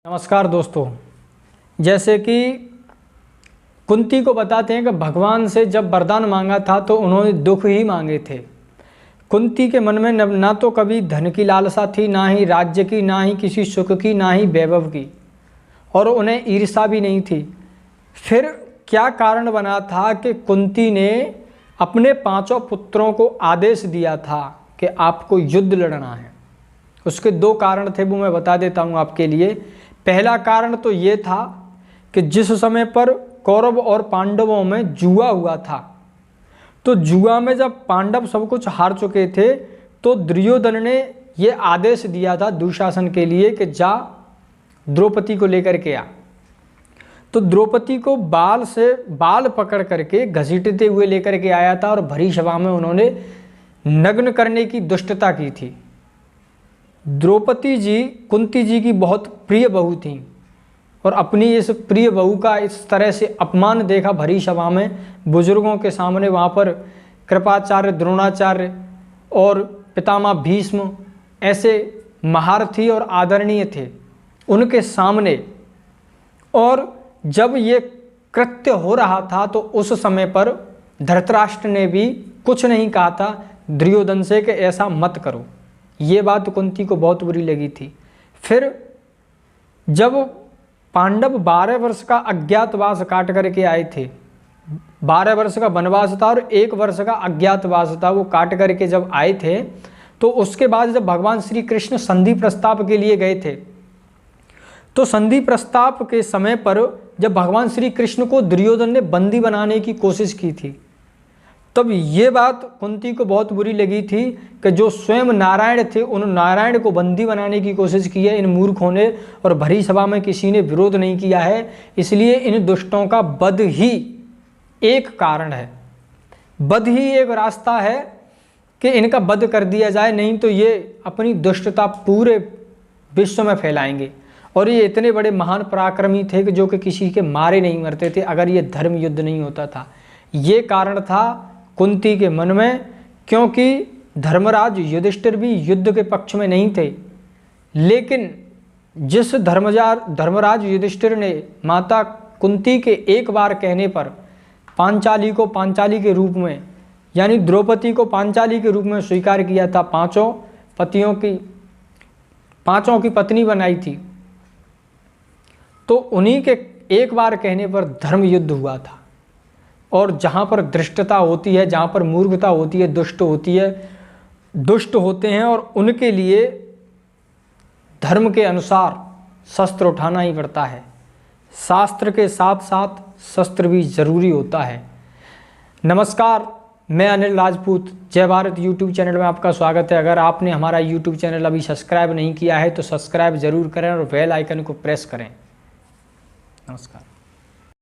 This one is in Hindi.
नमस्कार दोस्तों, जैसे कि कुंती को बताते हैं कि भगवान से जब वरदान मांगा था तो उन्होंने दुख ही मांगे थे। कुंती के मन में ना तो कभी धन की लालसा थी, ना ही राज्य की, ना ही किसी सुख की, ना ही वैभव की, और उन्हें ईर्ष्या भी नहीं थी। फिर क्या कारण बना था कि कुंती ने अपने 5 पुत्रों को आदेश दिया था कि आपको युद्ध लड़ना है। उसके 2 कारण थे, वो मैं बता देता हूँ आपके लिए। पहला कारण तो ये था कि जिस समय पर कौरव और पांडवों में जुआ हुआ था, तो जुआ में जब पांडव सब कुछ हार चुके थे तो दुर्योधन ने ये आदेश दिया था दुशासन के लिए कि जा द्रौपदी को लेकर के आ। तो द्रौपदी को बाल पकड़ करके घसीटते हुए लेकर के आया था और भरी सभा में उन्होंने नग्न करने की दुष्टता की थी। द्रौपदी जी कुंती जी की बहुत प्रिय बहू थी और अपनी इस प्रिय बहू का इस तरह से अपमान देखा भरी सभा में, बुजुर्गों के सामने। वहाँ पर कृपाचार्य, द्रोणाचार्य और पितामह भीष्म ऐसे महारथी और आदरणीय थे उनके सामने। और जब ये कृत्य हो रहा था तो उस समय पर धृतराष्ट्र ने भी कुछ नहीं कहा था दुर्योधन से कि ऐसा मत करो। ये बात कुंती को बहुत बुरी लगी थी। फिर जब पांडव 12 वर्ष का अज्ञातवास काट करके आए थे, 12 वर्ष का वनवास था और 1 वर्ष का अज्ञातवास था, वो काट करके जब आए थे तो उसके बाद जब भगवान श्री कृष्ण संधि प्रस्ताव के लिए गए थे, तो संधि प्रस्ताव के समय पर जब भगवान श्री कृष्ण को दुर्योधन ने बंदी बनाने की कोशिश की थी, तब ये बात कुंती को बहुत बुरी लगी थी कि जो स्वयं नारायण थे उन नारायण को बंदी बनाने की कोशिश की है इन मूर्खों ने, और भरी सभा में किसी ने विरोध नहीं किया है। इसलिए इन दुष्टों का वध ही एक कारण है, वध ही एक रास्ता है कि इनका वध कर दिया जाए, नहीं तो ये अपनी दुष्टता पूरे विश्व में फैलाएंगे। और ये इतने बड़े महान पराक्रमी थे कि जो कि किसी के मारे नहीं मरते थे अगर ये धर्म युद्ध नहीं होता था। ये कारण था कुंती के मन में, क्योंकि धर्मराज युधिष्ठिर भी युद्ध के पक्ष में नहीं थे। लेकिन जिस धर्मराज युधिष्ठिर ने माता कुंती के एक बार कहने पर पांचाली को पांचाली के रूप में, यानी द्रौपदी को पांचाली के रूप में स्वीकार किया था, 5 की पत्नी बनाई थी, तो उन्हीं के एक बार कहने पर धर्म युद्ध हुआ था। और जहाँ पर धृष्टता होती है, जहाँ पर मूर्खता होती है, दुष्ट होते हैं और उनके लिए धर्म के अनुसार शस्त्र उठाना ही पड़ता है। शास्त्र के साथ साथ शस्त्र भी जरूरी होता है। नमस्कार, मैं अनिल राजपूत, जय भारत यूट्यूब चैनल में आपका स्वागत है। अगर आपने हमारा यूट्यूब चैनल अभी सब्सक्राइब नहीं किया है तो सब्सक्राइब जरूर करें और बेल आइकन को प्रेस करें। नमस्कार।